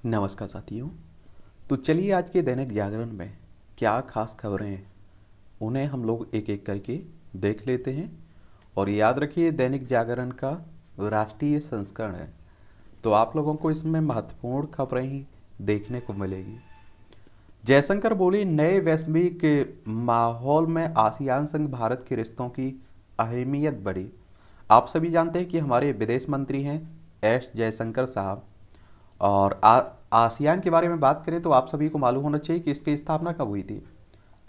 नमस्कार साथियों। तो चलिए आज के दैनिक जागरण में क्या खास खबरें हैं उन्हें हम लोग एक एक करके देख लेते हैं। और याद रखिए दैनिक जागरण का राष्ट्रीय संस्करण है, तो आप लोगों को इसमें महत्वपूर्ण खबरें ही देखने को मिलेगी। जयशंकर बोले नए वैश्विक माहौल में आसियान संग भारत के रिश्तों की अहमियत बढ़ी। आप सभी जानते हैं कि हमारे विदेश मंत्री हैं एस जयशंकर साहब। और आसियान के बारे में बात करें तो आप सभी को मालूम होना चाहिए कि इसकी स्थापना कब हुई थी।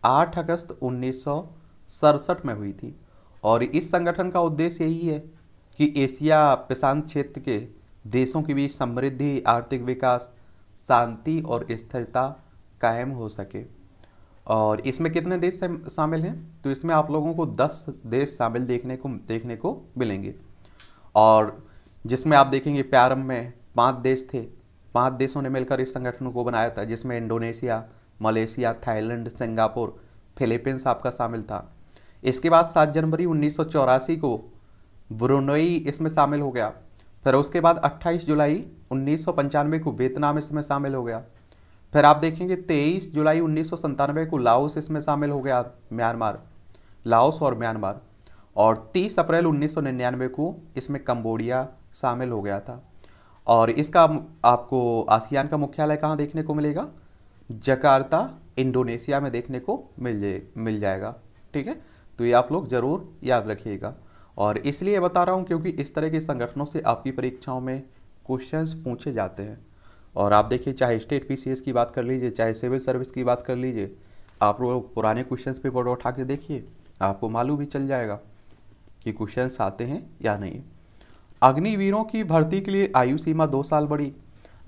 8 अगस्त 1967 में हुई थी। और इस संगठन का उद्देश्य यही है कि एशिया प्रशांत क्षेत्र के देशों के बीच समृद्धि, आर्थिक विकास, शांति और स्थिरता कायम हो सके। और इसमें कितने देश शामिल हैं, तो इसमें आप लोगों को 10 देश शामिल देखने को मिलेंगे। और जिसमें आप देखेंगे प्रारंभ में 5 देश थे। 5 देशों ने मिलकर इस संगठन को बनाया था, जिसमें Indonesia, Malaysia, Thailand, Singapore, Philippines आपका शामिल था। इसके बाद 7 जनवरी 1984 को ब्रुनई इसमें शामिल हो गया। फिर उसके बाद 28 जुलाई 1995 को वियतनाम इसमें शामिल हो गया। फिर आप देखेंगे 23 जुलाई 1997 को लाओस इसमें शामिल हो गया, लाओस और म्यांमार। और 30 अप्रैल 1999 को इसमें कंबोडिया शामिल हो गया था। और इसका आपको आसियान का मुख्यालय कहाँ देखने को मिलेगा? जकार्ता, इंडोनेशिया में देखने को मिल जाएगा। ठीक है, तो ये आप लोग जरूर याद रखिएगा। और इसलिए बता रहा हूँ क्योंकि इस तरह के संगठनों से आपकी परीक्षाओं में क्वेश्चंस पूछे जाते हैं। और आप देखिए, चाहे स्टेट पीसीएस की बात कर लीजिए, चाहे सिविल सर्विस की बात कर लीजिए, आप लोग पुराने क्वेश्चंस पेपर उठा के देखिए, आपको मालूम भी चल जाएगा कि क्वेश्चंस आते हैं या नहीं। अग्निवीरों की भर्ती के लिए आयु सीमा 2 साल बढ़ी।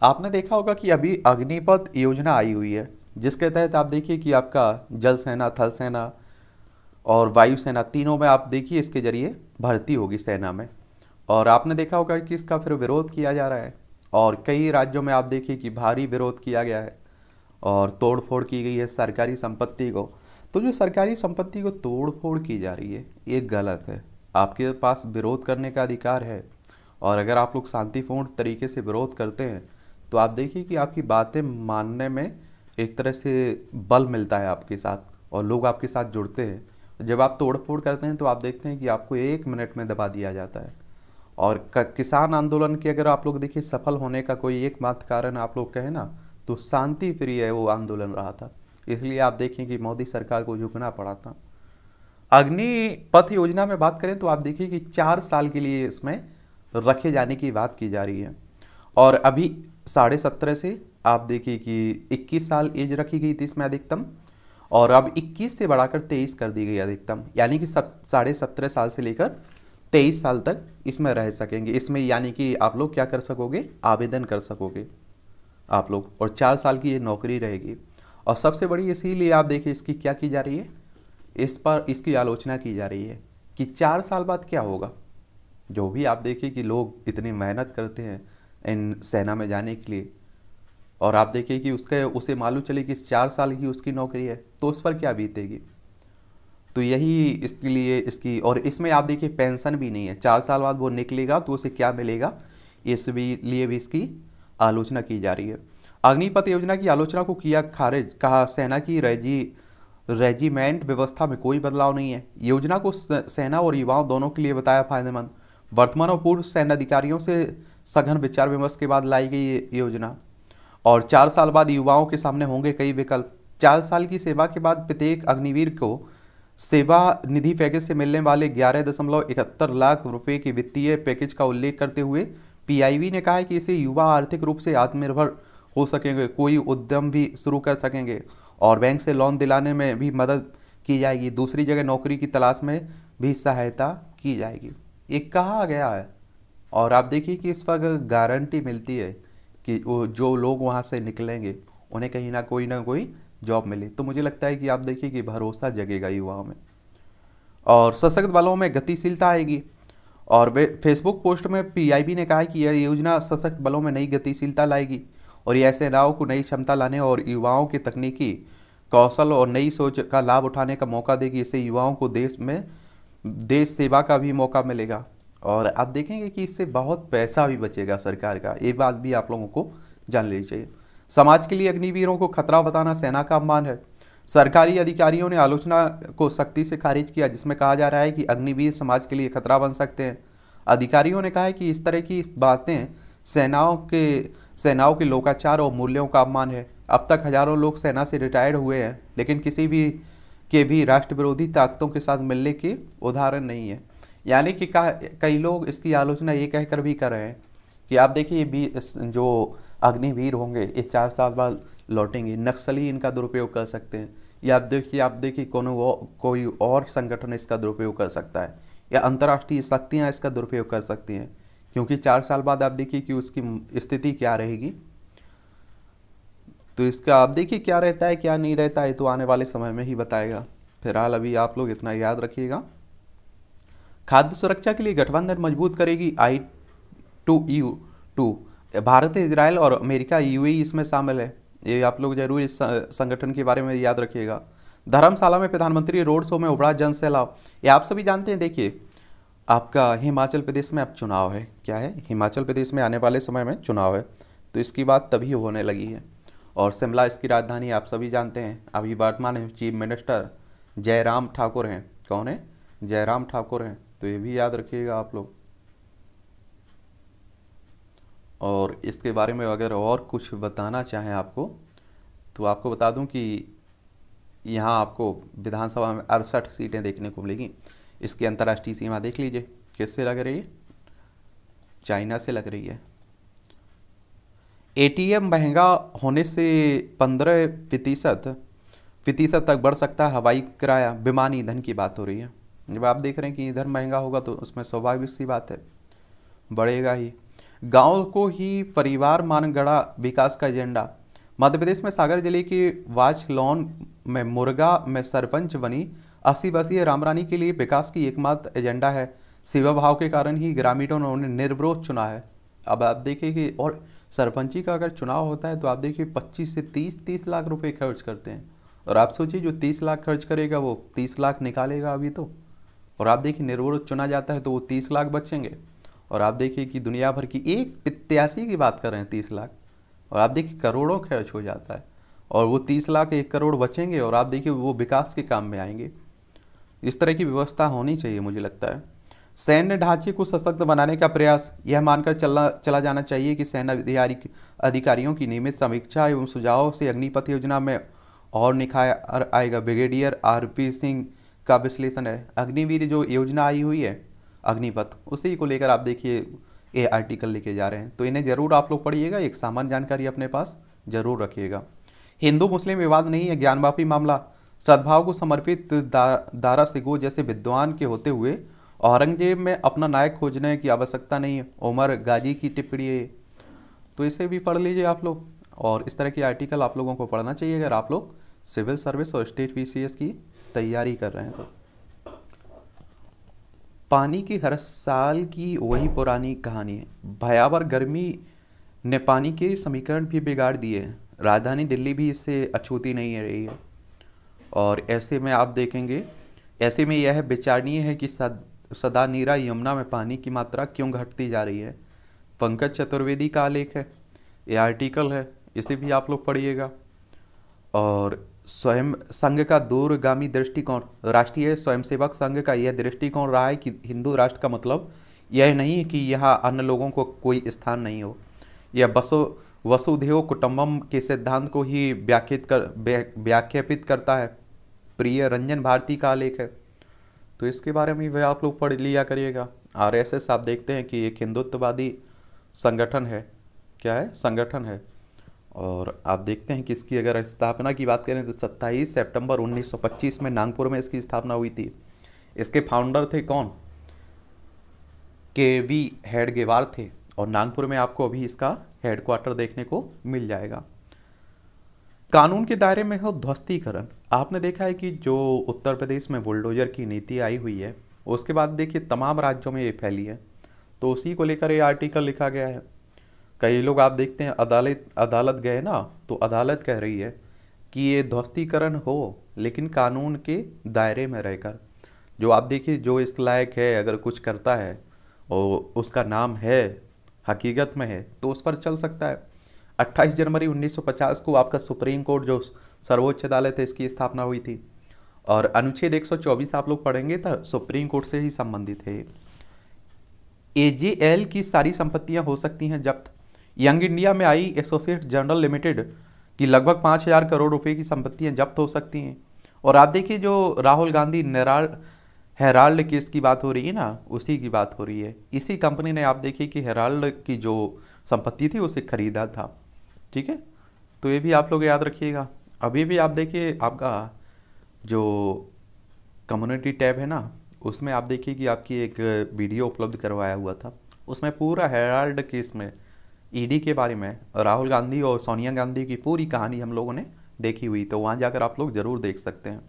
आपने देखा होगा कि अभी अग्निपथ योजना आई हुई है, जिसके तहत आप देखिए कि आपका जल सेना, थल सेना और वायुसेना तीनों में आप देखिए इसके जरिए भर्ती होगी सेना में। और आपने देखा होगा कि इसका फिर विरोध किया जा रहा है और कई राज्यों में आप देखिए कि भारी विरोध किया गया है और तोड़फोड़ की गई है सरकारी संपत्ति को। तो जो सरकारी संपत्ति को तोड़फोड़ की जा रही है ये गलत है। आपके पास विरोध करने का अधिकार है और अगर आप लोग शांतिपूर्ण तरीके से विरोध करते हैं तो आप देखिए कि आपकी बातें मानने में एक तरह से बल मिलता है आपके साथ और लोग आपके साथ जुड़ते हैं। जब आप तोड़फोड़ करते हैं तो आप देखते हैं कि आपको 1 मिनट में दबा दिया जाता है। और किसान आंदोलन के अगर आप लोग देखिए सफल होने का कोई एकमात्र कारण आप लोग कहें ना तो शांति प्रिय वो आंदोलन रहा था। इसलिए आप देखें कि मोदी सरकार को झुकना पड़ा था। अग्निपथ योजना में बात करें तो आप देखिए कि 4 साल के लिए इसमें रखे जाने की बात की जा रही है। और अभी 17.5 से आप देखिए कि 21 साल एज रखी गई थी इसमें अधिकतम, और अब 21 से बढ़ाकर 23 कर दी गई अधिकतम, यानी कि 17.5 साल से लेकर 23 साल तक इसमें रह सकेंगे। इसमें यानी कि आप लोग क्या कर सकोगे, आवेदन कर सकोगे आप लोग, और 4 साल की ये नौकरी रहेगी। और सबसे बड़ी इसीलिए आप देखिए इसकी क्या की जा रही है, इस पर इसकी आलोचना की जा रही है कि 4 साल बाद क्या होगा। जो भी आप देखिए कि लोग इतनी मेहनत करते हैं इन सेना में जाने के लिए, और आप देखिए कि उसे मालूम चले कि 4 साल की उसकी नौकरी है तो उस पर क्या बीतेगी। तो यही इसके लिए इसकी, और इसमें आप देखिए पेंशन भी नहीं है। 4 साल बाद वो निकलेगा तो उसे क्या मिलेगा, इस लिए भी इसकी आलोचना की जा रही है। अग्निपथ योजना की आलोचना को किया खारिज, कहा सेना की रेजिमेंट व्यवस्था में कोई बदलाव नहीं है। योजना को सेना और युवाओं दोनों के लिए बताया फायदेमंद। वर्तमान और पूर्व सैन्य अधिकारियों से सघन विचार विमर्श के बाद लाई गई ये योजना। और 4 साल बाद युवाओं के सामने होंगे कई विकल्प। 4 साल की सेवा के बाद प्रत्येक अग्निवीर को सेवा निधि पैकेज से मिलने वाले 11.71 लाख रुपए के वित्तीय पैकेज का उल्लेख करते हुए पीआईबी ने कहा है कि इससे युवा आर्थिक रूप से आत्मनिर्भर हो सकेंगे, कोई उद्यम भी शुरू कर सकेंगे और बैंक से लोन दिलाने में भी मदद की जाएगी। दूसरी जगह नौकरी की तलाश में भी सहायता की जाएगी, ये कहा गया है। और आप देखिए कि इस पर गारंटी मिलती है कि वो जो लोग वहाँ से निकलेंगे उन्हें कहीं ना कोई जॉब मिले। तो मुझे लगता है कि आप देखिए कि भरोसा जगेगा युवाओं में और सशक्त बलों में गतिशीलता आएगी। और वे फेसबुक पोस्ट में पीआईबी ने कहा है कि यह योजना सशक्त बलों में नई गतिशीलता लाएगी और यह सेनाओं को नई क्षमता लाने और युवाओं के तकनीकी कौशल और नई सोच का लाभ उठाने का मौका देगी। इससे युवाओं को देश सेवा का भी मौका मिलेगा और आप देखेंगे कि इससे बहुत पैसा भी बचेगा सरकार का। ये बात भी आप लोगों को जान लेनी चाहिए। समाज के लिए अग्निवीरों को खतरा बताना सेना का अपमान है। सरकारी अधिकारियों ने आलोचना को सख्ती से खारिज किया, जिसमें कहा जा रहा है कि अग्निवीर समाज के लिए खतरा बन सकते हैं। अधिकारियों ने कहा है कि इस तरह की बातें सेनाओं के लोकाचार और मूल्यों का अपमान है। अब तक हजारों लोग सेना से रिटायर्ड हुए हैं, लेकिन किसी भी राष्ट्र विरोधी ताकतों के साथ मिलने के उदाहरण नहीं है। यानी कि कई लोग इसकी आलोचना ये कहकर भी कर रहे हैं कि आप देखिए जो अग्निवीर होंगे ये 4 साल बाद लौटेंगे, नक्सली इनका दुरुपयोग कर सकते हैं, या आप देखिए कोई और संगठन इसका दुरुपयोग कर सकता है, या अंतर्राष्ट्रीय शक्तियाँ इसका दुरुपयोग कर सकती हैं, क्योंकि 4 साल बाद आप देखिए कि उसकी स्थिति क्या रहेगी। तो इसका आप देखिए क्या रहता है क्या नहीं रहता है, तो आने वाले समय में ही बताएगा। फिलहाल अभी आप लोग इतना याद रखिएगा। खाद्य सुरक्षा के लिए गठबंधन मजबूत करेगी I2E2। भारत, इजराइल और अमेरिका UAE इसमें शामिल है। ये आप लोग जरूर इस संगठन के बारे में याद रखिएगा। धर्मशाला में प्रधानमंत्री रोड शो में उभरा जन सैलाब, ये आप सभी जानते हैं। देखिए आपका हिमाचल प्रदेश में अब चुनाव है, क्या है, हिमाचल प्रदेश में आने वाले समय में चुनाव है, तो इसकी बात तभी होने लगी है। और शिमला इसकी राजधानी आप सभी जानते हैं। अभी वर्तमान में चीफ मिनिस्टर जयराम ठाकुर हैं। कौन है? जयराम ठाकुर हैं, तो ये भी याद रखिएगा आप लोग। और इसके बारे में अगर और कुछ बताना चाहें आपको, तो आपको बता दूं कि यहाँ आपको विधानसभा में 68 सीटें देखने को मिलेगी। इसकी अंतर्राष्ट्रीय सीमा देख लीजिए, किससे लग रही है? चाइना से लग रही है। ATM महंगा होने से 15% तक बढ़ सकता है हवाई किराया, विमान ईंधन की बात हो रही है। जब आप देख रहे हैं कि ईंधन महंगा होगा तो उसमें स्वाभाविक सी बात है, बढ़ेगा ही। गांव को ही परिवार मान गढ़ा विकास का एजेंडा। मध्य प्रदेश में सागर जिले के वाचलौन में मुर्गा में सरपंच बनी 80 वर्षीय रामरानी के लिए विकास की एकमात्र एजेंडा है। सेवा भाव के कारण ही ग्रामीणों ने उन्हें निर्विरोध चुना है। अब आप देखिए कि और सरपंची का अगर चुनाव होता है तो आप देखिए 25 से 30 लाख रुपए खर्च करते हैं। और आप सोचिए जो 30 लाख खर्च करेगा वो 30 लाख निकालेगा अभी तो। और आप देखिए निर्विरोध चुना जाता है तो वो 30 लाख बचेंगे। और आप देखिए कि दुनिया भर की एक प्रत्याशी की बात कर रहे हैं 30 लाख, और आप देखिए करोड़ों खर्च हो जाता है, और वो 30 लाख 1 करोड़ बचेंगे, और आप देखिए वो विकास के काम में आएंगे। इस तरह की व्यवस्था होनी चाहिए मुझे लगता है। सैन्य ढांचे को सशक्त बनाने का प्रयास, यह मानकर चला जाना चाहिए कि सैन्य अधिकारियों की नियमित समीक्षा एवं सुझावों से अग्निपथ योजना में और निखार आएगा। ब्रिगेडियर RP सिंह का विश्लेषण है। अग्निवीर जो योजना आई हुई है अग्निपथ, उसी को लेकर आप देखिए ये आर्टिकल लेके जा रहे हैं, तो इन्हें जरूर आप लोग पढ़िएगा, एक सामान्य जानकारी अपने पास जरूर रखिएगा। हिंदू मुस्लिम विवाद नहीं है, ज्ञानवापी मामला। सद्भाव को समर्पित दारा सिगो जैसे विद्वान के होते हुए औरंगजेब में अपना नायक खोजने की आवश्यकता नहीं है, उमर गाजी की टिप्पणी है। तो इसे भी पढ़ लीजिए आप लोग। और इस तरह के आर्टिकल आप लोगों को पढ़ना चाहिए अगर आप लोग सिविल सर्विस और स्टेट PCS की तैयारी कर रहे हैं तो। पानी की हर साल की वही पुरानी कहानी है। भयावह गर्मी ने पानी के समीकरण भी बिगाड़ दिए हैं। राजधानी दिल्ली भी इससे अछूती नहीं रही है। और ऐसे में आप देखेंगे, ऐसे में यह विचारणीय है कि सदा नीरा यमुना में पानी की मात्रा क्यों घटती जा रही है। पंकज चतुर्वेदी का आलेख है, ये आर्टिकल है, इसे भी आप लोग पढ़िएगा। और स्वयं संघ का दूरगामी दृष्टिकोण, राष्ट्रीय स्वयंसेवक संघ का यह दृष्टिकोण रहा है कि हिंदू राष्ट्र का मतलब यह नहीं है कि यहाँ अन्य लोगों को कोई स्थान नहीं हो। यह वसुधैव कुटुंबकम के सिद्धांत को ही व्याख्यापित करता है। प्रिय रंजन भारती का आलेख है, तो इसके बारे में वह आप लोग पढ़ लिया करिएगा। RSS आप देखते हैं कि एक हिंदुत्ववादी संगठन है, क्या है, संगठन है। और आप देखते हैं कि इसकी अगर स्थापना की बात करें तो 27 सितंबर 1925 में नागपुर में इसकी स्थापना हुई थी। इसके फाउंडर थे कौन? KV हेडगेवार थे। और नागपुर में आपको अभी इसका हेडक्वार्टर देखने को मिल जाएगा। कानून के दायरे में हो ध्वस्तीकरण। आपने देखा है कि जो उत्तर प्रदेश में बुलडोजर की नीति आई हुई है, उसके बाद देखिए तमाम राज्यों में ये फैली है, तो उसी को लेकर ये आर्टिकल लिखा गया है। कई लोग आप देखते हैं अदालत गए ना, तो अदालत कह रही है कि ये ध्वस्तीकरण हो, लेकिन कानून के दायरे में रहकर। जो आप देखिए जो इस लायक है, अगर कुछ करता है और उसका नाम है, हकीकत में है, तो उस पर चल सकता है। 28 जनवरी 1950 को आपका सुप्रीम कोर्ट जो सर्वोच्च अदालत है इसकी स्थापना हुई थी। और अनुच्छेद 124 आप लोग पढ़ेंगे तो सुप्रीम कोर्ट से ही संबंधित है। एजेएल की सारी संपत्तियां हो सकती हैं जब्त। यंग इंडिया में आई एसोसिएट जर्नल लिमिटेड की लगभग 5,000 करोड़ रुपए की संपत्तियां जब्त हो सकती हैं। और आप देखिए जो राहुल गांधी हेराल्ड केस की बात हो रही है ना, उसी की बात हो रही है। इसी कंपनी ने आप देखिए कि हेराल्ड की जो संपत्ति थी उसे खरीदा था। ठीक है, तो ये भी आप लोग याद रखिएगा। अभी भी आप देखिए आपका जो कम्युनिटी टैब है ना, उसमें आप देखिए कि आपकी एक वीडियो उपलब्ध करवाया हुआ था। उसमें पूरा हेराल्ड केस में ईडी के बारे में राहुल गांधी और सोनिया गांधी की पूरी कहानी हम लोगों ने देखी हुई, तो वहाँ जाकर आप लोग ज़रूर देख सकते हैं।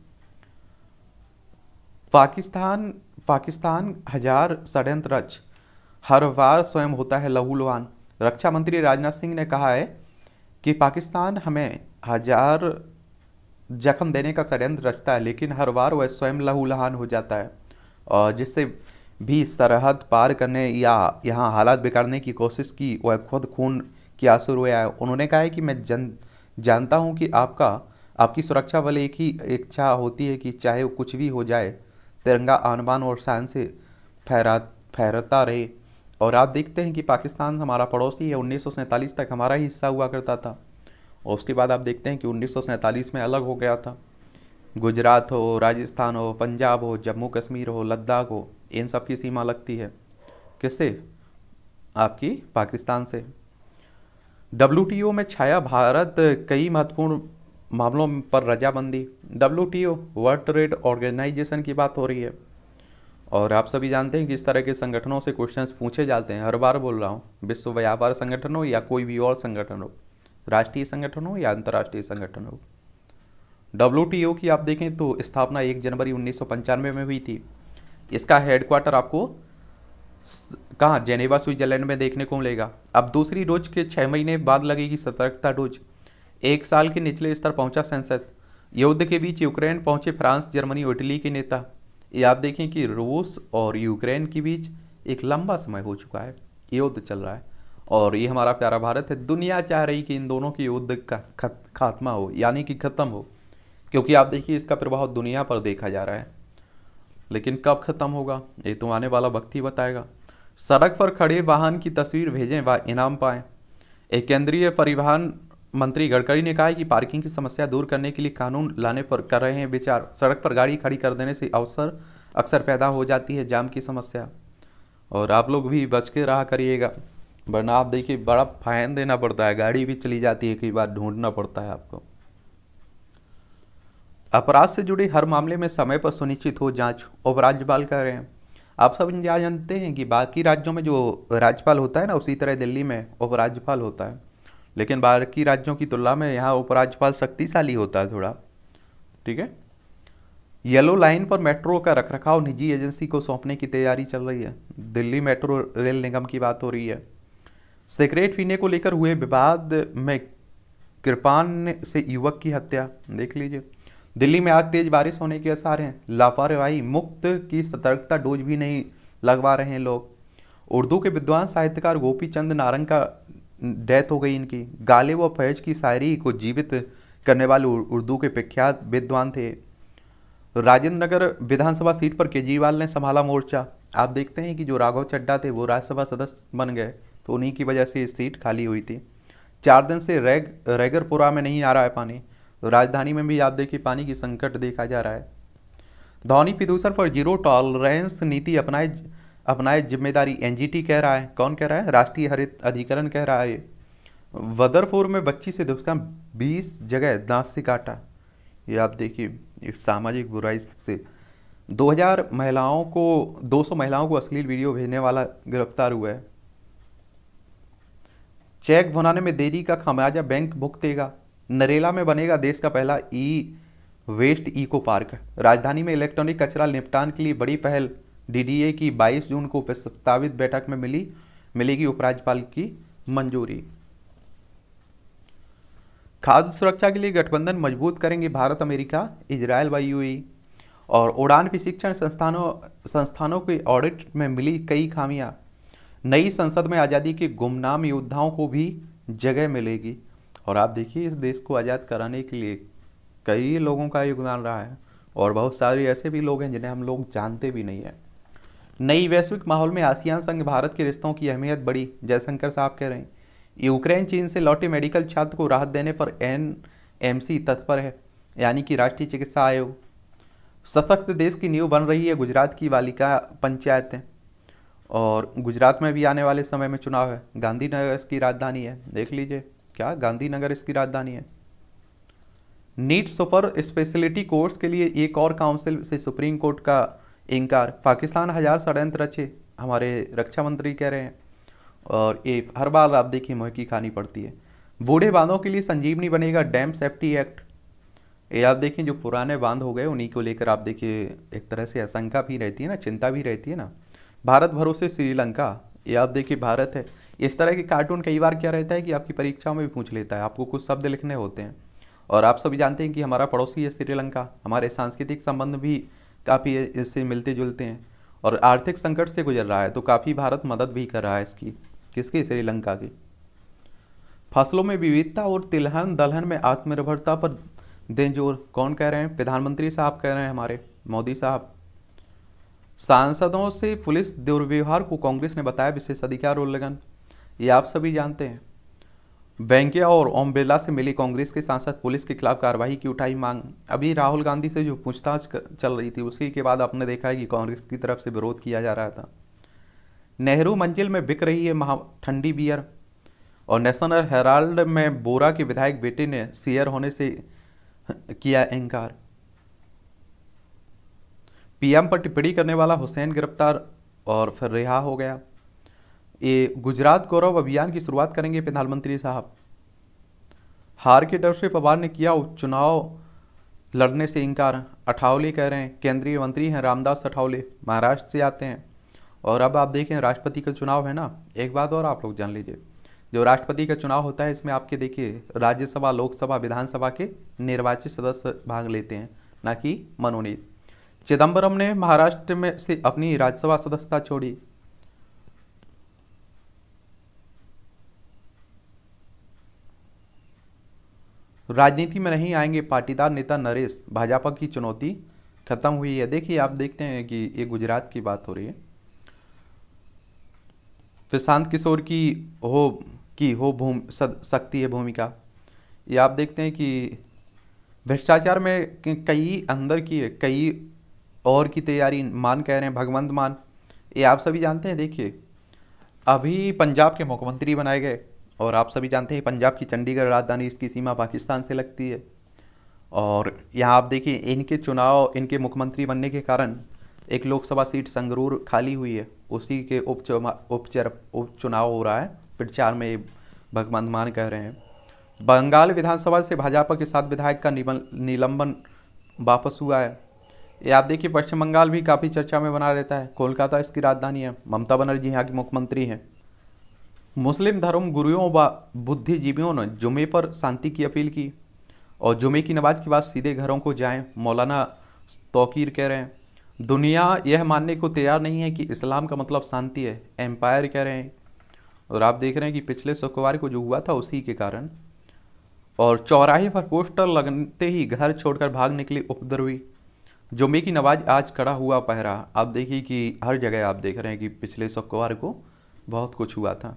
पाकिस्तान हजार षड्यंत्र रच, हर बार स्वयं होता है लहूलुहान। रक्षा मंत्री राजनाथ सिंह ने कहा है कि पाकिस्तान हमें हजार जख्म देने का षड्यंत्र रचता है, लेकिन हर बार वह स्वयं लहूलुहान हो जाता है। और जिससे भी सरहद पार करने या यहाँ हालात बिगाड़ने की कोशिश की, वह खुद खून के आंसू रोया है। उन्होंने कहा है कि मैं जानता हूँ कि आपकी सुरक्षा वाले एक ही इच्छा होती है कि चाहे वो कुछ भी हो जाए, तिरंगा आन बान और शान से फहराता रहे। और आप देखते हैं कि पाकिस्तान हमारा पड़ोसी है, 1947 तक हमारा ही हिस्सा हुआ करता था। और उसके बाद आप देखते हैं कि 1947 में अलग हो गया था। गुजरात हो, राजस्थान हो, पंजाब हो, जम्मू कश्मीर हो, लद्दाख हो, इन सब की सीमा लगती है किससे? आपकी पाकिस्तान से। WTO में छाया भारत, कई महत्वपूर्ण मामलों पर रजामंदी। WTO वर्ल्ड ट्रेड ऑर्गेनाइजेशन की बात हो रही है। और आप सभी जानते हैं कि इस तरह के संगठनों से क्वेश्चंस पूछे जाते हैं। हर बार बोल रहा हूँ, विश्व व्यापार संगठन हो या कोई भी और संगठन हो, राष्ट्रीय संगठन हो या अंतर्राष्ट्रीय संगठन हो। WTO की आप देखें तो स्थापना 1 जनवरी 1995 में हुई थी। इसका हेडक्वार्टर आपको कहाँ? जेनेवा स्विट्जरलैंड में देखने को मिलेगा। अब दूसरी डोज के 6 महीने बाद लगेगी सतर्कता डोज। 1 साल के निचले स्तर पहुंचा सेंसस। युद्ध के बीच यूक्रेन पहुंचे फ्रांस, जर्मनी और इटली के नेता। ये आप देखें कि रूस और यूक्रेन के बीच एक लंबा समय हो चुका है, युद्ध चल रहा है। और ये हमारा प्यारा भारत है, दुनिया चाह रही कि इन दोनों के युद्ध का खात्मा हो, यानी कि ख़त्म हो, क्योंकि आप देखिए इसका प्रभाव दुनिया पर देखा जा रहा है। लेकिन कब ख़त्म होगा ये तो आने वाला वक्त ही बताएगा। सड़क पर खड़े वाहन की तस्वीर भेजें व इनाम पाएं। एक केंद्रीय परिवहन मंत्री गडकरी ने कहा है कि पार्किंग की समस्या दूर करने के लिए कानून लाने पर कर रहे हैं विचार। सड़क पर गाड़ी खड़ी कर देने से अक्सर पैदा हो जाती है जाम की समस्या। और आप लोग भी बच के रहा करिएगा, वरना आप देखिए बड़ा फाइन देना पड़ता है, गाड़ी भी चली जाती है, कई बार ढूंढना पड़ता है आपको। अपराध से जुड़े हर मामले में समय पर सुनिश्चित हो जांच, उपराज्यपाल कह रहे हैं। आप सब जानते हैं कि बाकी राज्यों में जो राज्यपाल होता है ना, उसी तरह दिल्ली में उपराज्यपाल होता है, लेकिन बाकी राज्यों की तुलना में यहाँ उपराज्यपाल शक्तिशाली होता है थोड़ा। ठीक है। येलो लाइन पर मेट्रो का रखरखाव निजी एजेंसी को सौंपने की तैयारी चल रही है। दिल्ली मेट्रो रेल निगम की बात हो रही है। सिगरेट पीने को लेकर हुए विवाद में कृपान से युवक की हत्या, देख लीजिए। दिल्ली में आज तेज बारिश होने के आसार हैं। लापरवाही मुक्त की सतर्कता डोज भी नहीं लगवा रहे हैं लोग। उर्दू के विद्वान साहित्यकार गोपी चंद नारंग का डेथ हो गई इनकी। गालिब व फैज की शायरी को जीवित करने वाले उर्दू के प्रख्यात विद्वान थे। राजेंद्र नगर विधानसभा सीट पर केजरीवाल ने संभाला मोर्चा। आप देखते हैं कि जो राघव चड्डा थे वो राज्यसभा सदस्य बन गए, तो उन्हीं की वजह से ये सीट खाली हुई थी। 4 दिन से रैगरपुरा में नहीं आ रहा है पानी, तो राजधानी में भी आप देखिए पानी की संकट देखा जा रहा है। ध्वनि प्रदूषण पर जीरो टॉलरेंस नीति अपनाए जिम्मेदारी, NGT कह रहा है। कौन कह रहा है? राष्ट्रीय हरित अधिकरण कह रहा है। वदरपुर में बच्ची से दुष्कर्म, 20 जगह दांत से काटा। ये आप देखिए एक सामाजिक बुराई से 200 महिलाओं को अश्लील वीडियो भेजने वाला गिरफ्तार हुआ है। चेक भुनाने में देरी का खामियाजा बैंक भुगतेगा। नरेला में बनेगा देश का पहला वेस्ट इको पार्क। राजधानी में इलेक्ट्रॉनिक कचरा निपटान के लिए बड़ी पहल। DDA की 22 जून को प्रस्तावित बैठक में मिलेगी उपराज्यपाल की मंजूरी। खाद्य सुरक्षा के लिए गठबंधन मजबूत करेंगे भारत, अमेरिका, इजरायल व UAE। और उड़ान प्रशिक्षण संस्थानों के ऑडिट में मिली कई खामियां। नई संसद में आज़ादी के गुमनाम योद्धाओं को भी जगह मिलेगी। और आप देखिए इस देश को आज़ाद कराने के लिए कई लोगों का योगदान रहा है, और बहुत सारे ऐसे भी लोग हैं जिन्हें हम लोग जानते भी नहीं हैं। नई वैश्विक माहौल में आसियान संग भारत के रिश्तों की अहमियत बढ़ी, जयशंकर साहब कह रहे हैं। यूक्रेन चीन से लौटे मेडिकल छात्र को राहत देने पर एनएमसी तत्पर है, यानी कि राष्ट्रीय चिकित्सा आयोग। सशक्त देश की नींव बन रही है गुजरात की बालिका पंचायतें। और गुजरात में भी आने वाले समय में चुनाव है। गांधीनगर इसकी राजधानी है, देख लीजिए, क्या गांधीनगर इसकी राजधानी है। नीट सुपर स्पेशलिटी कोर्स के लिए एक और काउंसिल से सुप्रीम कोर्ट का इनकार। पाकिस्तान हजार षड्यंत्र रचे, हमारे रक्षा मंत्री कह रहे हैं। और ये हर बार आप देखिए मुहक्की खानी पड़ती है। बूढ़े बांधों के लिए संजीवनी बनेगा डैम सेफ्टी एक्ट। ये आप देखिए जो पुराने बांध हो गए उन्हीं को लेकर आप देखिए एक तरह से आशंका भी रहती है ना, चिंता भी रहती है ना। भारत भरोसे श्रीलंका, ये आप देखिए भारत है। इस तरह के कार्टून कई बार क्या रहता है कि आपकी परीक्षाओं में भी पूछ लेता है, आपको कुछ शब्द लिखने होते हैं। और आप सभी जानते हैं कि हमारा पड़ोसी है श्रीलंका, हमारे सांस्कृतिक संबंध भी काफ़ी इससे मिलते जुलते हैं। और आर्थिक संकट से गुजर रहा है, तो काफ़ी भारत मदद भी कर रहा है इसकी। किसकी? श्रीलंका की। फसलों में विविधता और तिलहन दलहन में आत्मनिर्भरता पर दें जोर। कौन कह रहे हैं? प्रधानमंत्री साहब कह रहे हैं, हमारे मोदी साहब। सांसदों से पुलिस दुर्व्यवहार को कांग्रेस ने बताया विशेषाधिकार उल्लंघन, ये आप सभी जानते हैं। वेंकैया और ओम बिरला से मिली कांग्रेस के सांसद, पुलिस के खिलाफ कार्रवाई की उठाई मांग। अभी राहुल गांधी से जो पूछताछ चल रही थी उसी के बाद आपने देखा है कि कांग्रेस की तरफ से विरोध किया जा रहा था। नेहरू मंजिल में बिक रही है ठंडी बियर। और नेशनल हेराल्ड में बोरा के विधायक बेटे ने शेयर होने से किया इनकार। पीएम पर टिप्पणी करने वाला हुसैन गिरफ्तार और फिर रिहा हो गया। ये गुजरात गौरव अभियान की शुरुआत करेंगे प्रधानमंत्री साहब। हार के डर से पवार ने किया चुनाव लड़ने से इनकार, अठावले कह रहे हैं। केंद्रीय मंत्री हैं रामदास अठावले, महाराष्ट्र से आते हैं। और अब आप देखें राष्ट्रपति का चुनाव है ना, एक बात और आप लोग जान लीजिए, जो राष्ट्रपति का चुनाव होता है इसमें आपके देखिए राज्यसभा, लोकसभा, विधानसभा के निर्वाचित सदस्य भाग लेते हैं, ना कि मनोनीत। चिदम्बरम ने महाराष्ट्र में से अपनी राज्यसभा सदस्यता छोड़ी। राजनीति में नहीं आएंगे पाटीदार नेता नरेश, भाजपा की चुनौती खत्म हुई है। देखिए आप देखते हैं कि ये गुजरात की बात हो रही है। प्रशांत किशोर की हो सकती है भूमिका। ये आप देखते हैं कि भ्रष्टाचार में कई अंदर की है, कई और की तैयारी। मान कह रहे हैं, भगवंत मान, ये आप सभी जानते हैं। देखिए अभी पंजाब के मुख्यमंत्री बनाए गए, और आप सभी जानते हैं पंजाब की चंडीगढ़ राजधानी, इसकी सीमा पाकिस्तान से लगती है। और यहाँ आप देखिए इनके चुनाव, इनके मुख्यमंत्री बनने के कारण एक लोकसभा सीट संगरूर खाली हुई है, उसी के उपचुनाव हो रहा है। प्रचार में भगवंत मान कह रहे हैं। बंगाल विधानसभा से भाजपा के 7 विधायक का निलंबन वापस हुआ है। ये आप देखिए पश्चिम बंगाल भी काफ़ी चर्चा में बना रहता है। कोलकाता इसकी राजधानी है। ममता बनर्जी यहाँ की मुख्यमंत्री हैं। मुस्लिम धर्म गुरुओं व बुद्धिजीवियों ने जुमे पर शांति की अपील की, और जुमे की नमाज के बाद सीधे घरों को जाएं, मौलाना तौकीर कह रहे हैं। दुनिया यह मानने को तैयार नहीं है कि इस्लाम का मतलब शांति है, एम्पायर कह रहे हैं। और आप देख रहे हैं कि पिछले शुक्रवार को जो हुआ था उसी के कारण। और चौराहे पर पोस्टर लगते ही घर छोड़कर भाग निकली उपद्रवी। जुमे की नमाज आज कड़ा हुआ पहरा। आप देखिए कि हर जगह आप देख रहे हैं कि पिछले शुक्रवार को बहुत कुछ हुआ था।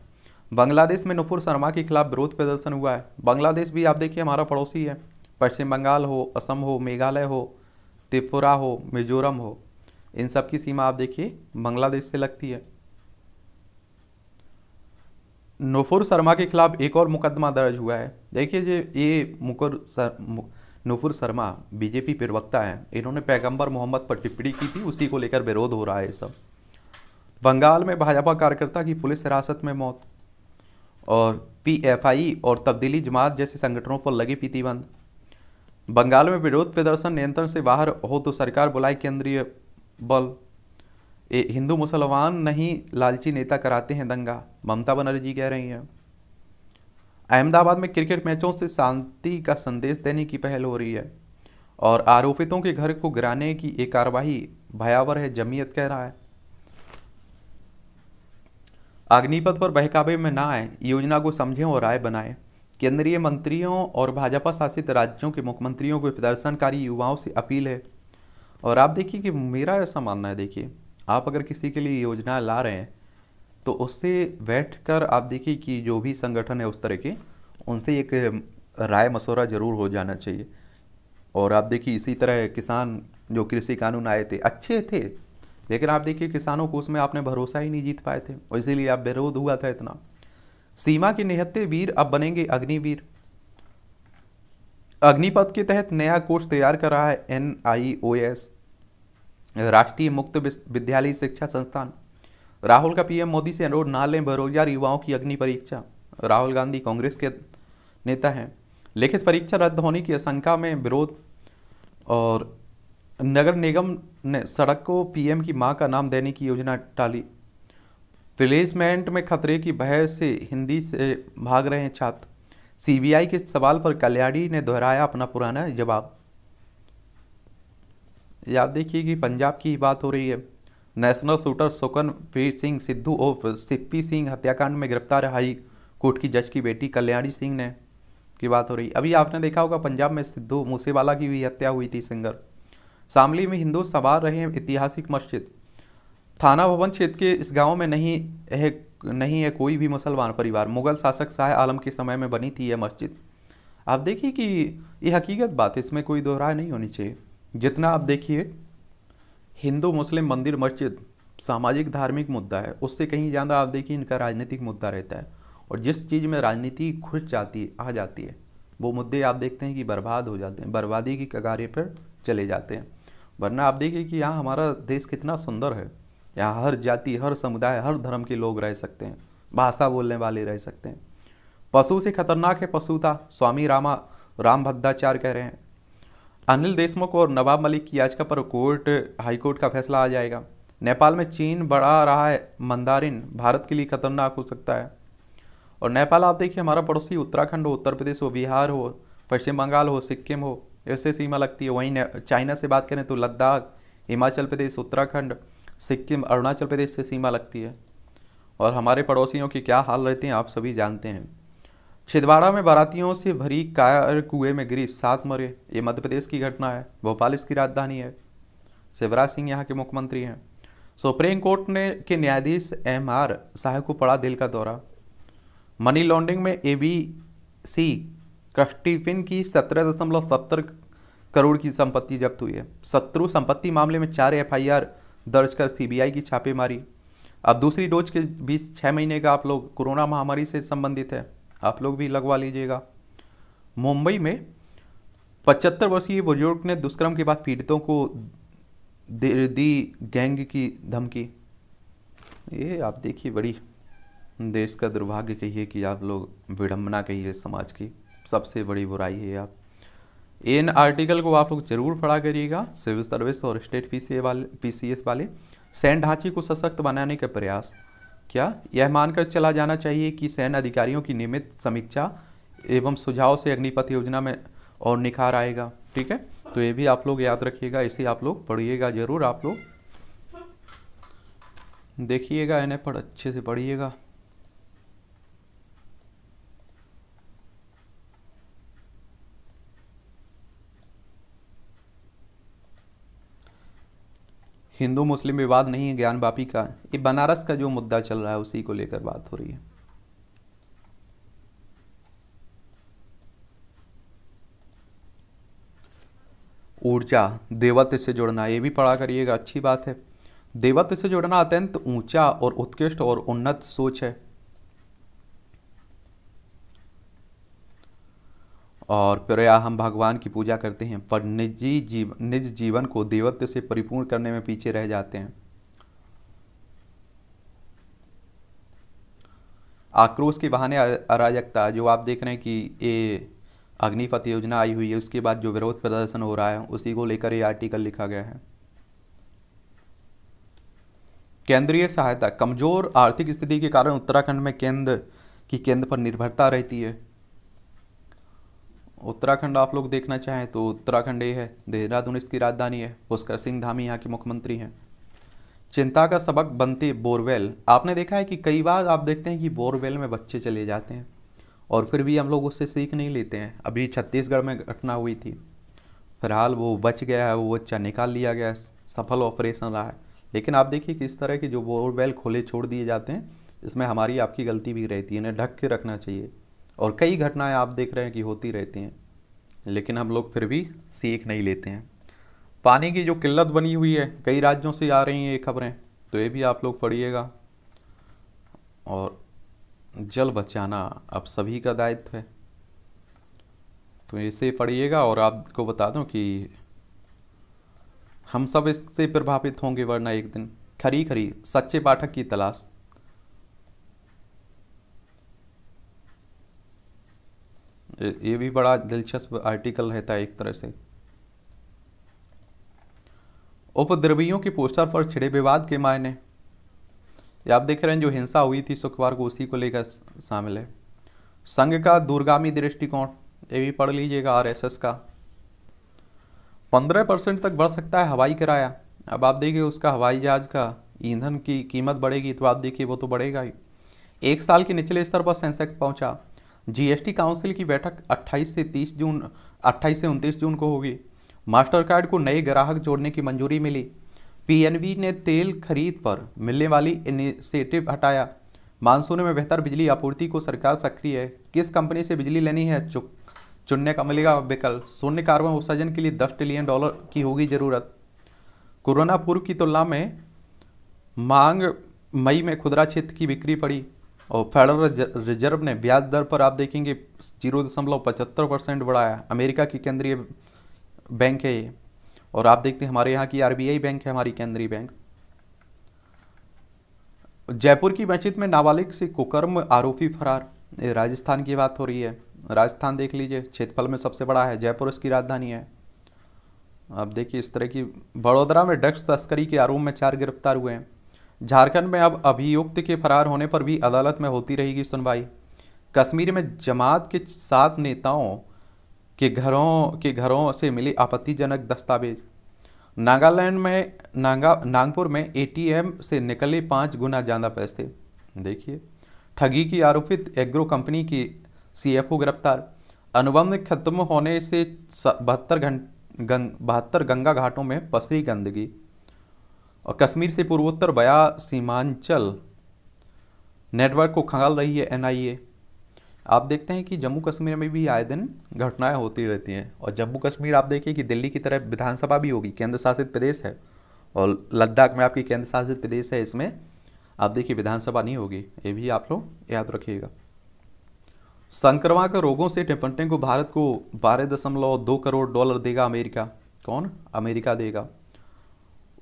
बांग्लादेश में नुपुर शर्मा के खिलाफ विरोध प्रदर्शन हुआ है। बांग्लादेश भी आप देखिए हमारा पड़ोसी है। पश्चिम बंगाल हो, असम हो, मेघालय हो, त्रिपुरा हो, मिजोरम हो, इन सब की सीमा आप देखिए बांग्लादेश से लगती है। नुपुर शर्मा के खिलाफ एक और मुकदमा दर्ज हुआ है। देखिए ये नुपुर शर्मा बीजेपी प्रवक्ता है, इन्होंने पैगंबर मोहम्मद पर टिप्पणी की थी, उसी को लेकर विरोध हो रहा है सब। बंगाल में भाजपा कार्यकर्ता की पुलिस हिरासत में मौत। और पीएफआई और तब्दीली जमात जैसे संगठनों पर लगी प्रतिबंध। बंगाल में विरोध प्रदर्शन नियंत्रण से बाहर हो तो सरकार बुलाए केंद्रीय बल। हिंदू मुसलमान नहीं, लालची नेता कराते हैं दंगा, ममता बनर्जी कह रही हैं। अहमदाबाद में क्रिकेट मैचों से शांति का संदेश देने की पहल हो रही है। और आरोपितों के घर को गिराने की एक कार्रवाई भयावह है, जमीयत कह रहा है। अग्निपथ पर बहकावे में ना आए, योजना को समझें और राय बनाएं। केंद्रीय मंत्रियों और भाजपा शासित राज्यों के मुख्यमंत्रियों को प्रदर्शनकारी युवाओं से अपील है। और आप देखिए कि मेरा ऐसा मानना है, देखिए आप अगर किसी के लिए योजना ला रहे हैं तो उससे बैठकर आप देखिए कि जो भी संगठन है उस तरह के, उनसे एक राय मशवरा जरूर हो जाना चाहिए। और आप देखिए इसी तरह किसान जो कृषि कानून आए थे अच्छे थे, लेकिन आप देखिए किसानों को उसमें आपने भरोसा ही नहीं जीत पाए थे और इसीलिए आप विरोध हुआ था इतना। सीमा के निहत्थे वीर अब बनेंगे अग्निवीर। अग्निपथ के तहत नया कोर्स तैयार कर रहा है NIOS, राष्ट्रीय मुक्त विद्यालय शिक्षा संस्थान। राहुल का पीएम मोदी से अनुरोध, ना लें बेरोजगार युवाओं की अग्नि परीक्षा। राहुल गांधी कांग्रेस के नेता हैं। लिखित परीक्षा रद्द होने की आशंका में विरोध। और नगर निगम ने सड़क को पीएम की मां का नाम देने की योजना टाली। प्लेसमेंट में खतरे की भय से हिंदी से भाग रहे हैं छात्र। सीबीआई के सवाल पर कल्याणी ने दोहराया अपना पुराना जवाब। ये आप देखिए कि पंजाब की ही बात हो रही है। नेशनल शूटर सुखनवीर सिंह सिद्धू उर्फ सिप्पी सिंह हत्याकांड में गिरफ्तार हाई कोर्ट की जज की बेटी कल्याणी सिंह ने की बात हो रही। अभी आपने देखा होगा पंजाब में सिद्धू मूसेवाला की भी हत्या हुई थी, सिंगर। शामली में हिंदू सवार रहे ऐतिहासिक मस्जिद। थाना भवन क्षेत्र के इस गांव में नहीं है कोई भी मुसलमान परिवार। मुगल शासक शाह आलम के समय में बनी थी यह मस्जिद। आप देखिए कि ये हकीकत बात है, इसमें कोई दोहराय नहीं होनी चाहिए। जितना आप देखिए हिंदू मुस्लिम मंदिर मस्जिद सामाजिक धार्मिक मुद्दा है, उससे कहीं ज़्यादा आप देखिए इनका राजनीतिक मुद्दा रहता है। और जिस चीज़ में राजनीति घुस जाती है, आ जाती है, वो मुद्दे आप देखते हैं कि बर्बाद हो जाते हैं, बर्बादी की कगारे पर चले जाते हैं। वरना आप देखिए कि यहाँ हमारा देश कितना सुंदर है। यहाँ हर जाति, हर समुदाय, हर धर्म के लोग रह सकते हैं, भाषा बोलने वाले रह सकते हैं। पशु से खतरनाक है पशुता, स्वामी राम भद्राचार्य कह रहे हैं। अनिल देशमुख और नवाब मलिक की याचिका पर हाईकोर्ट का फैसला आ जाएगा। नेपाल में चीन बढ़ा रहा है मंदारिन, भारत के लिए खतरनाक हो सकता है। और नेपाल आप देखिए हमारा पड़ोसी, उत्तराखंड हो, उत्तर प्रदेश हो, बिहार हो, पश्चिम बंगाल हो, सिक्किम हो, ऐसे सीमा लगती है। वहीं चाइना से बात करें तो लद्दाख, हिमाचल प्रदेश, उत्तराखंड, सिक्किम, अरुणाचल प्रदेश से सीमा लगती है। और हमारे पड़ोसियों के क्या हाल रहते हैं आप सभी जानते हैं। छिंदवाड़ा में बारातियों से भरी कार कुएं में गिरी, 7 मरे। ये मध्य प्रदेश की घटना है, भोपाल इसकी राजधानी है। शिवराज सिंह यहाँ के मुख्यमंत्री हैं। सुप्रीम कोर्ट के न्यायाधीश MR शाह को पड़ा दिल का दौरा। मनी लॉन्ड्रिंग में ABC क्रिस्टिपिन की 17.70 करोड़ की संपत्ति जब्त हुई है। शत्रु संपत्ति मामले में 4 FIR दर्ज कर सीबीआई की छापेमारी। अब दूसरी डोज के 6 महीने का आप लोग कोरोना महामारी से संबंधित है, आप लोग भी लगवा लीजिएगा। मुंबई में 75 वर्षीय बुजुर्ग ने दुष्कर्म के बाद पीड़ितों को दी गैंग की धमकी। ये आप देखिए बड़ी देश का दुर्भाग्य कहिए कि आप लोग, विडंबना कहिए समाज की, सबसे बड़ी बुराई है। आप इन आर्टिकल को आप लोग जरूर पढ़ा करिएगा। सिविल सर्विस और स्टेट PCS वाले सैन्य ढांचे को सशक्त बनाने का प्रयास। क्या यह मानकर चला जाना चाहिए कि सैन्य अधिकारियों की नियमित समीक्षा एवं सुझाव से अग्निपथ योजना में और निखार आएगा। ठीक है, तो ये भी आप लोग याद रखिएगा, इसे आप लोग पढ़िएगा जरूर। आप लोग देखिएगा, इन्हें अच्छे से पढ़िएगा। हिंदू मुस्लिम विवाद नहीं है ज्ञानवापी का, ये बनारस का जो मुद्दा चल रहा है उसी को लेकर बात हो रही है। ऊर्जा देवत्व से जुड़ना, ये भी पढ़ा करिएगा, अच्छी बात है। देवत्व से जुड़ना अत्यंत ऊंचा और उत्कृष्ट और उन्नत सोच है। और फिर हम भगवान की पूजा करते हैं पर निज जीवन को देवत्व से परिपूर्ण करने में पीछे रह जाते हैं। आक्रोश के बहाने अराजकता, जो आप देख रहे हैं कि ये अग्निपथ योजना आई हुई है, उसके बाद जो विरोध प्रदर्शन हो रहा है उसी को लेकर ये आर्टिकल लिखा गया है। केंद्रीय सहायता, कमजोर आर्थिक स्थिति के कारण उत्तराखंड में केंद्र पर निर्भरता रहती है। उत्तराखंड आप लोग देखना चाहें तो उत्तराखंड ये है, देहरादून इसकी राजधानी है। पुष्कर सिंह धामी यहाँ के मुख्यमंत्री हैं। चिंता का सबक बनते बोरवेल। आपने देखा है कि कई बार आप देखते हैं कि बोरवेल में बच्चे चले जाते हैं और फिर भी हम लोग उससे सीख नहीं लेते हैं। अभी छत्तीसगढ़ में घटना हुई थी, फिलहाल वो बच गया है, वो बच्चा निकाल लिया गया है, सफल ऑपरेशन रहा है। लेकिन आप देखिए किस तरह के जो बोरवेल खुले छोड़ दिए जाते हैं, इसमें हमारी आपकी गलती भी रहती है, इन्हें ढक के रखना चाहिए। और कई घटनाएं आप देख रहे हैं कि होती रहती हैं, लेकिन हम लोग फिर भी सीख नहीं लेते हैं। पानी की जो किल्लत बनी हुई है, कई राज्यों से आ रही हैं ये खबरें, तो ये भी आप लोग पढ़िएगा। और जल बचाना अब सभी का दायित्व है, तो इसे पढ़िएगा। और आपको बता दूं कि हम सब इससे प्रभावित होंगे, वरना एक दिन। खरी खरी सच्चे पाठक की तलाश। ये भी बड़ा दिलचस्प आर्टिकल रहता है एक तरह से। उपद्रवियों के पोस्टर पर छिड़े विवाद के मायने, ये आप देख रहे हैं जो हिंसा हुई थी शुक्रवार को, उसी को लेकर शामिल है। संघ का दूरगामी दृष्टिकोण, ये भी पढ़ लीजिएगा। आरएसएस का 15% तक बढ़ सकता है हवाई किराया। अब आप देखिए उसका हवाई जहाज का ईंधन की कीमत बढ़ेगी तो आप देखिए वो तो बढ़ेगा ही। एक साल के निचले स्तर पर सेंसेक्स पहुंचा। जीएसटी काउंसिल की बैठक 28 से 29 जून को होगी। मास्टर कार्ड को नए ग्राहक जोड़ने की मंजूरी मिली। पीएनबी ने तेल खरीद पर मिलने वाली इनिशिएटिव हटाया। मानसून में बेहतर बिजली आपूर्ति को सरकार सक्रिय है। किस कंपनी से बिजली लेनी है चुनने का मिलेगा विकल्प। शून्य कार्बन उत्सर्जन के लिए $10 ट्रिलियन की होगी जरूरत। कोरोना पूर्व की तुलना में मांग मई में खुदरा क्षेत्र की बिक्री पड़ी। और फेडरल रिजर्व ने ब्याज दर पर आप देखेंगे 0.75% बढ़ाया। अमेरिका की केंद्रीय बैंक है ये। और आप देखते हैं हमारे यहाँ की आरबीआई बैंक है, हमारी केंद्रीय बैंक। जयपुर की मस्जिद में नाबालिग से कुकर्म आरोपी फरार। ये राजस्थान की बात हो रही है। राजस्थान देख लीजिए, क्षेत्रफल में सबसे बड़ा है, जयपुर इसकी राजधानी है। आप देखिए इस तरह की। बड़ोदरा में ड्रग्स तस्करी के आरोप में 4 गिरफ्तार हुए हैं। झारखंड में अब अभियुक्त के फरार होने पर भी अदालत में होती रहेगी सुनवाई। कश्मीर में जमात के 7 नेताओं के घरों से मिली आपत्तिजनक दस्तावेज। नागालैंड में नागपुर में एटीएम से निकले 5 गुना ज़्यादा पैसे। देखिए ठगी की आरोपित एग्रो कंपनी की सीएफओ गिरफ्तार। अनुबंध खत्म होने से 72 गंगा घाटों में पसरी गंदगी। और कश्मीर से पूर्वोत्तर बया सीमांचल नेटवर्क को खंगाल रही है एनआईए। आप देखते हैं कि जम्मू कश्मीर में भी आए दिन घटनाएं होती रहती हैं। और जम्मू कश्मीर आप देखिए कि दिल्ली की तरह विधानसभा भी होगी, केंद्र शासित प्रदेश है। और लद्दाख में आपकी केंद्र शासित प्रदेश है, इसमें आप देखिए विधानसभा नहीं होगी। ये भी आप लोग याद रखिएगा। संक्रामक रोगों से निपटने को भारत को $12.2 करोड़ देगा अमेरिका। कौन? अमेरिका देगा।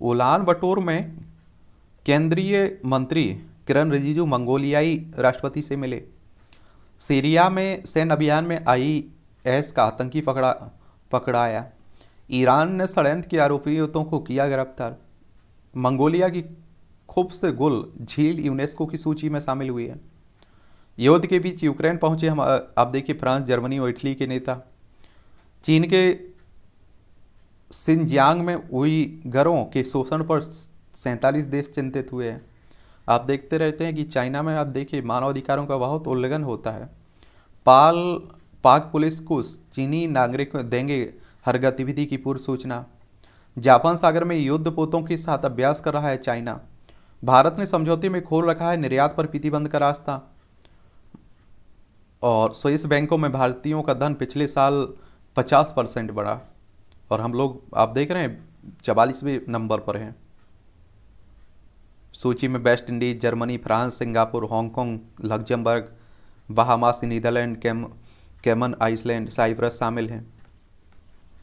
उलान बटोर में केंद्रीय मंत्री किरण रिजिजू मंगोलियाई राष्ट्रपति से मिले। सीरिया में सैन्य अभियान में आईएस का आतंकी पकड़ाया। ईरान ने षड्यंत्र के आरोपियों को किया गिरफ्तार। मंगोलिया की खुब्सगुल झील यूनेस्को की सूची में शामिल हुई है। युद्ध के बीच यूक्रेन पहुंचे हम आप देखिए फ्रांस, जर्मनी और इटली के नेता। चीन के सिनजियांग में उइगरों के शोषण पर 47 देश चिंतित हुए हैं। आप देखते रहते हैं कि चाइना में आप देखिए मानवाधिकारों का बहुत उल्लंघन होता है। पाक पुलिस को चीनी नागरिक देंगे हर गतिविधि की पूर्व सूचना। जापान सागर में युद्धपोतों के साथ अभ्यास कर रहा है चाइना। भारत ने समझौते में खोल रखा है निर्यात पर प्रतिबंध का रास्ता। और स्विस बैंकों में भारतीयों का धन पिछले साल 50% बढ़ा। और हम लोग आप देख रहे हैं 44वें नंबर पर हैं सूची में। West Indies, Germany, France, Singapore, Hong Kong, Luxembourg, Bahamas, Netherland, Cayman Island, Cyprus शामिल हैं।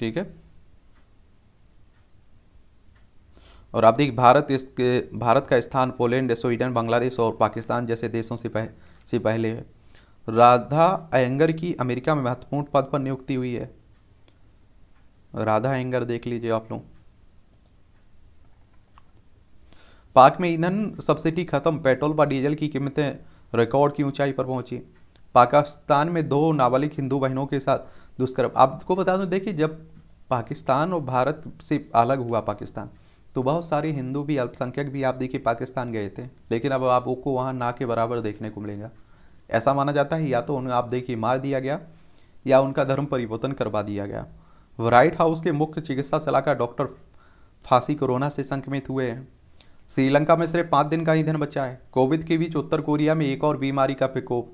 ठीक है। और आप देखिए भारत का स्थान पोलैंड, स्वीडन, बांग्लादेश और पाकिस्तान जैसे देशों से पहले है। राधा अयंगर की अमेरिका में महत्वपूर्ण पद पर नियुक्ति हुई है। राधा अयंगर देख लीजिए आप लोग। पाक में ईंधन सब्सिडी खत्म, पेट्रोल व डीजल की कीमतें रिकॉर्ड की ऊंचाई पर पहुंची। पाकिस्तान में 2 नाबालिग हिंदू बहनों के साथ दुष्कर्म। आपको बता दूं, देखिए जब पाकिस्तान और भारत से अलग हुआ पाकिस्तान, तो बहुत सारे हिंदू भी, अल्पसंख्यक भी आप देखिए पाकिस्तान गए थे, लेकिन अब आपको वहाँ ना के बराबर देखने को मिलेगा। ऐसा माना जाता है या तो उन्हें आप देखिए मार दिया गया या उनका धर्म परिवर्तन करवा दिया गया। व्हाइट हाउस के मुख्य चिकित्सा सलाहकार डॉक्टर फांसी कोरोना से संक्रमित हुए हैं। श्रीलंका में सिर्फ 5 दिन का ईंधन बचा है। कोविड के बीच उत्तर कोरिया में एक और बीमारी का प्रकोप।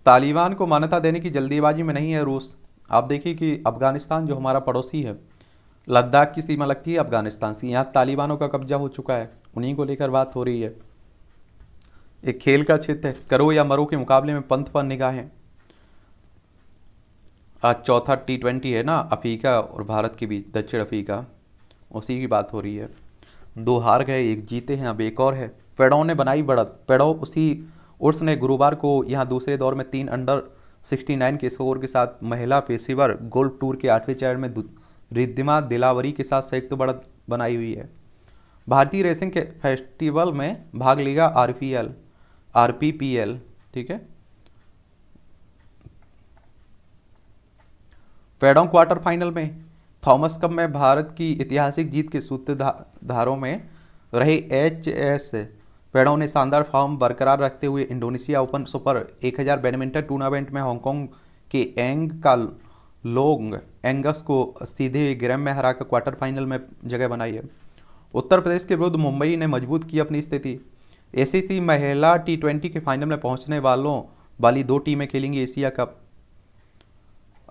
तालिबान को मान्यता देने की जल्दीबाजी में नहीं है रूस। आप देखिए कि अफगानिस्तान जो हमारा पड़ोसी है, लद्दाख की सीमा लगती है अफगानिस्तान से, यहाँ तालिबानों का कब्जा हो चुका है, उन्हीं को लेकर बात हो रही है। एक खेल का क्षेत्र है, करो या मरो के मुकाबले में पंत पर निगाहें। आज चौथा T20 है ना अफ्रीका और भारत के बीच, दक्षिण अफ्रीका, उसी की बात हो रही है। 2 हार गए, 1 जीते हैं, अब एक और है। पेड़ों ने बनाई बढ़त। पेड़ों उसी उर्स ने गुरुवार को यहाँ दूसरे दौर में 3 अंडर 69 के स्कोर के साथ महिला पेशेवर गोल्फ टूर के 8वें चरण में रिद्धिमा दिलावरी के साथ संयुक्त बढ़त बनाई हुई है। भारतीय रेसिंग के फेस्टिवल में भाग लेगा RPPL, ठीक है। पेडों क्वार्टर फाइनल में थॉमस कप में भारत की ऐतिहासिक जीत के सूत्रधारों में रहे HS पेडों ने शानदार फॉर्म बरकरार रखते हुए Indonesia open super 1000 badminton tournament में हांगकांग के एंग का लोंग एंगस को सीधे ग्रैम में हराकर क्वार्टर फाइनल में जगह बनाई है। उत्तर प्रदेश के विरुद्ध मुंबई ने मजबूत की अपनी स्थिति। ACC महिला T20 के फाइनल में पहुंचने वाली 2 टीमें खेलेंगी एशिया कप।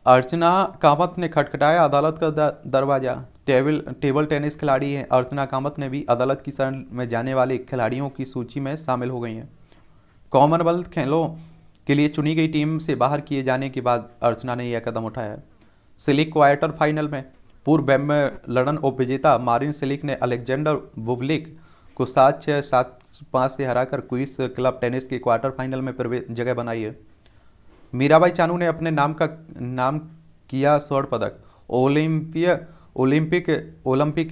अर्चना कामत ने खटखटाया अदालत का दरवाजा। टेबल टेनिस खिलाड़ी हैं अर्चना कामत ने भी अदालत की शरण में जाने वाले खिलाड़ियों की सूची में शामिल हो गई हैं। कॉमनवेल्थ खेलों के लिए चुनी गई टीम से बाहर किए जाने के बाद अर्चना ने यह कदम उठाया। सिलिक क्वार्टर फाइनल में पूर्व विंबलडन उप विजेता मारिन सिलिक ने अलेक्जेंडर बुबलिक को 7-6, 7-5 से हराकर क्वींस क्लब टेनिस के क्वार्टर फाइनल में जगह बनाई है। मीराबाई चानू ने अपने नाम किया स्वर्ण पदक। ओलंपिक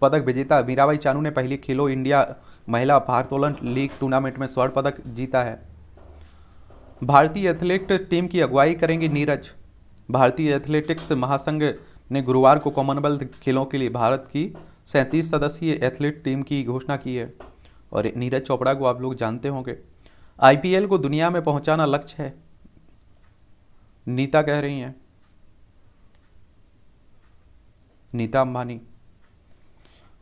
पदक विजेता मीराबाई चानू ने पहली खेलो इंडिया महिला भारोत्तोलन लीग टूर्नामेंट में स्वर्ण पदक जीता है। भारतीय एथलेट टीम की अगुवाई करेंगे नीरज। भारतीय एथलेटिक्स महासंघ ने गुरुवार को कॉमनवेल्थ खेलों के लिए भारत की 37 सदस्यीय एथलीट टीम की घोषणा की है। और नीरज चोपड़ा को आप लोग जानते होंगे। IPL को दुनिया में पहुंचाना लक्ष्य है, नीता कह रही हैं, नीता अंबानी।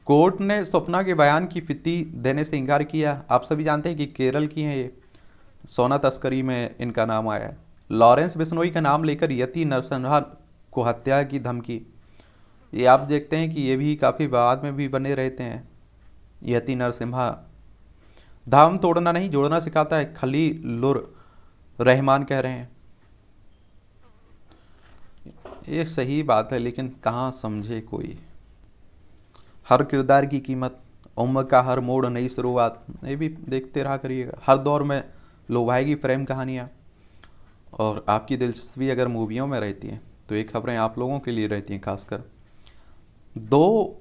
कोर्ट ने स्वप्ना के बयान की फितौती देने से इनकार किया। आप सभी जानते हैं कि केरल की हैं ये, सोना तस्करी में इनका नाम आया है। लॉरेंस बिश्नोई का नाम लेकर यति नरसिम्हा को हत्या की धमकी। ये आप देखते हैं कि ये भी काफ़ी विवाद में भी बने रहते हैं। यति नरसिम्हा धाम तोड़ना नहीं जोड़ना सिखाता है, खलीलुर रहमान कह रहे हैं। ये सही बात है, लेकिन कहाँ समझे कोई। हर किरदार की कीमत, उम्र का हर मोड़ नई शुरुआत, ये भी देखते रहा करिएगा। हर दौर में लुभाएगी प्रेम कहानियाँ। और आपकी दिलचस्पी अगर मूवियों में रहती है तो ये खबरें आप लोगों के लिए रहती हैं। खासकर 2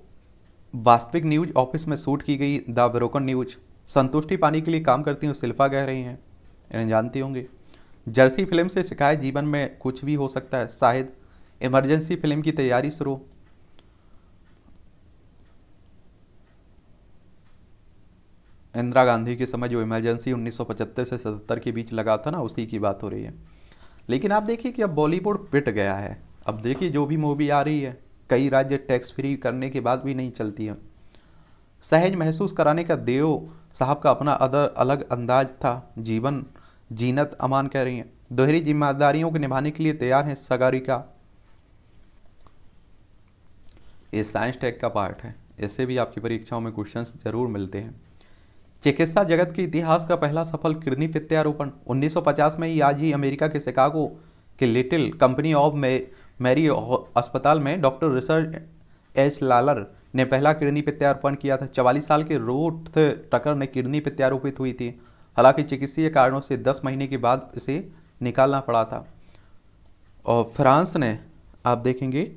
वास्तविक न्यूज ऑफिस में शूट की गई द ब्रोकन न्यूज। संतुष्टि पाने के लिए काम करती हूँ शिल्पा कह रही हैं, इन्हें जानती होंगी। जर्सी फिल्म से शिकायत, जीवन में कुछ भी हो सकता है, शायद इमरजेंसी फिल्म की तैयारी शुरू। इंदिरा गांधी के समय जो इमरजेंसी 1975 से 77 के बीच लगा था ना, उसी की बात हो रही है। लेकिन आप देखिए कि अब बॉलीवुड पिट गया है। अब देखिए जो भी मूवी आ रही है, कई राज्य टैक्स फ्री करने के बाद भी नहीं चलती है। सहज महसूस कराने का देव साहब का अपना अलग अंदाज था। जीनत अमान कह रही हैं, दोहरी जिम्मेदारियों को निभाने के लिए तैयार हैं सागरिका। ये साइंस टेक का पार्ट है, इससे भी आपकी परीक्षाओं में क्वेश्चंस जरूर मिलते हैं। चिकित्सा जगत के इतिहास का पहला सफल किडनी प्रत्यारोपण 1950 में ही आज ही अमेरिका के शिकागो के लिटिल कंपनी ऑफ मैरी अस्पताल में डॉक्टर रिचर्ड एच लालर ने पहला किडनी प्रत्यारोपण किया था। 44 साल के रूथ टकर ने किडनी प्रत्यारोपित हुई थी। हालांकि चिकित्सीय कारणों से 10 महीने के बाद इसे निकालना पड़ा था। और फ्रांस ने, आप देखेंगे,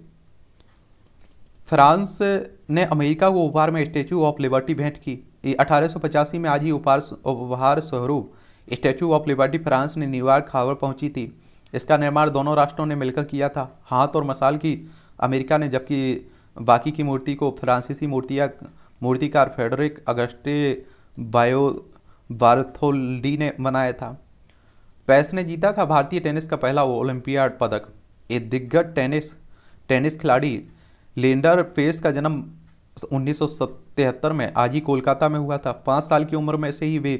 फ्रांस ने अमेरिका को उपहार में स्टैचू ऑफ लिबर्टी भेंट की। 1885 में आज ही उपहार स्वरूप स्टैचू ऑफ लिबर्टी फ्रांस ने न्यूयॉर्क हार्बर पहुंची थी। इसका निर्माण दोनों राष्ट्रों ने मिलकर किया था। हाथ और मसाल की अमेरिका ने, जबकि बाकी की मूर्ति को फ्रांसीसी मूर्तिकार फ्रेडरिक अगस्टे बायो बार्थोल्डी ने बनाया था। पेस ने जीता था भारतीय टेनिस का पहला ओलंपियाड पदक। एक दिग्गज टेनिस खिलाड़ी लिएंडर पेस का जन्म 1973 में आज ही कोलकाता में हुआ था। 5 साल की उम्र में से ही वे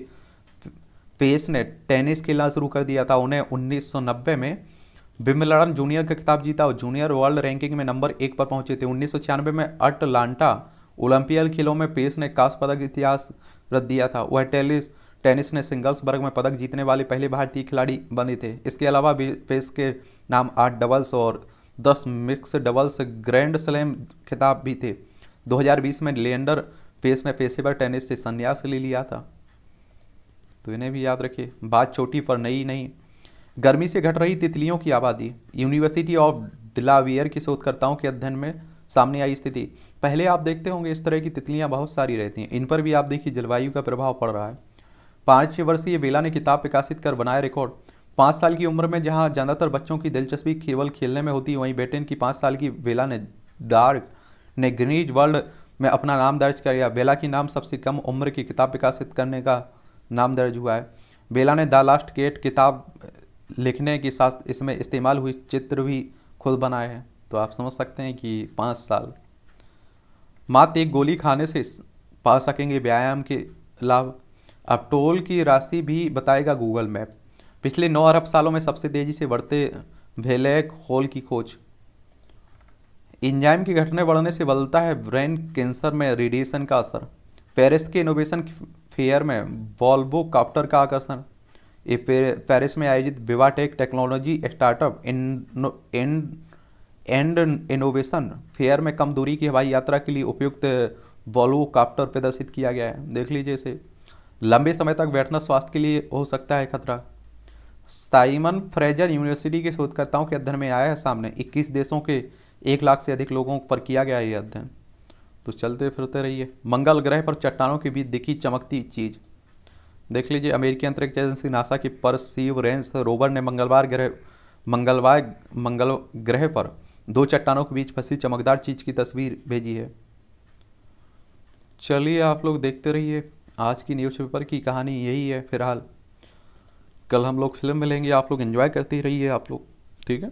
पेस ने टेनिस खेलना शुरू कर दिया था। उन्हें 1990 में विंबलडन जूनियर का खिताब जीता और जूनियर वर्ल्ड रैंकिंग में नंबर 1 पर पहुंचे थे। 1996 में अटलांटा ओलंपियाड खेलों में पेस ने कांस्य पदक इतिहास रच दिया था। वह टेनिस ने सिंगल्स वर्ग में पदक जीतने वाले पहले भारतीय खिलाड़ी बने थे। इसके अलावा पेस के नाम 8 डबल्स और 10 मिक्स डबल्स ग्रैंड स्लैम खिताब भी थे। 2020 में लिएंडर पेस ने पेशेवर टेनिस से संन्यास ले लिया था, तो इन्हें भी याद रखिए। बात चोटी पर नहीं। गर्मी से घट रही तितलियों की आबादी। यूनिवर्सिटी ऑफ डिलावियर के शोधकर्ताओं के अध्ययन में सामने आई स्थिति। पहले आप देखते होंगे इस तरह की तितलियां बहुत सारी रहती हैं, इन पर भी आप देखिए जलवायु का प्रभाव पड़ रहा है। 5 वर्षीय बेला ने किताब प्रकाशित कर बनाया रिकॉर्ड। 5 साल की उम्र में जहां ज़्यादातर बच्चों की दिलचस्पी केवल खेलने में होती है, वहीं ब्रिटेन की 5 साल की बेला ने गिनीज वर्ल्ड में अपना नाम दर्ज किया। बेला की नाम सबसे कम उम्र की किताब प्रकाशित करने का नाम दर्ज हुआ है। बेला ने द लास्ट गेट किताब लिखने के साथ इसमें इस्तेमाल हुई चित्र भी खुद बनाए हैं, तो आप समझ सकते हैं कि 5 साल। मात्र 1 गोली खाने से पा सकेंगे व्यायाम के लाभ। अब टोल की राशि भी बताएगा गूगल मैप। पिछले 9 अरब सालों में सबसे तेजी से बढ़ते ब्लैक होल की खोज। एंजाइम की घटने बढ़ने से बदलता है ब्रेन कैंसर में रेडिएशन का असर। पेरिस के इनोवेशन फेयर में वॉल्वो कॉप्टर का आकर्षण। ये पेरिस में आयोजित VivaTech technology startup and innovation fair में कम दूरी की हवाई यात्रा के लिए उपयुक्त वॉल्वो कॉप्टर प्रदर्शित किया गया है। देख लीजिए इसे। लंबे समय तक बैठना स्वास्थ्य के लिए हो सकता है खतरा। साइमन फ्रेजर यूनिवर्सिटी के शोधकर्ताओं के अध्ययन में आया है सामने। 21 देशों के 1 लाख से अधिक लोगों पर किया गया है यह अध्ययन। तो चलते फिरते रहिए। मंगल ग्रह पर चट्टानों के बीच दिखी चमकती चीज। देख लीजिए, अमेरिकी अंतरिक्ष एजेंसी नासा के परसीवरेंस रोवर ने मंगल ग्रह पर 2 चट्टानों के बीच फंसी चमकदार चीज की तस्वीर भेजी है। चलिए आप लोग देखते रहिए। आज की न्यूज़पेपर की कहानी यही है फिलहाल। कल हम लोग फिल्म मिलेंगे, आप लोग एंजॉय करते ही रहिए आप लोग, ठीक है।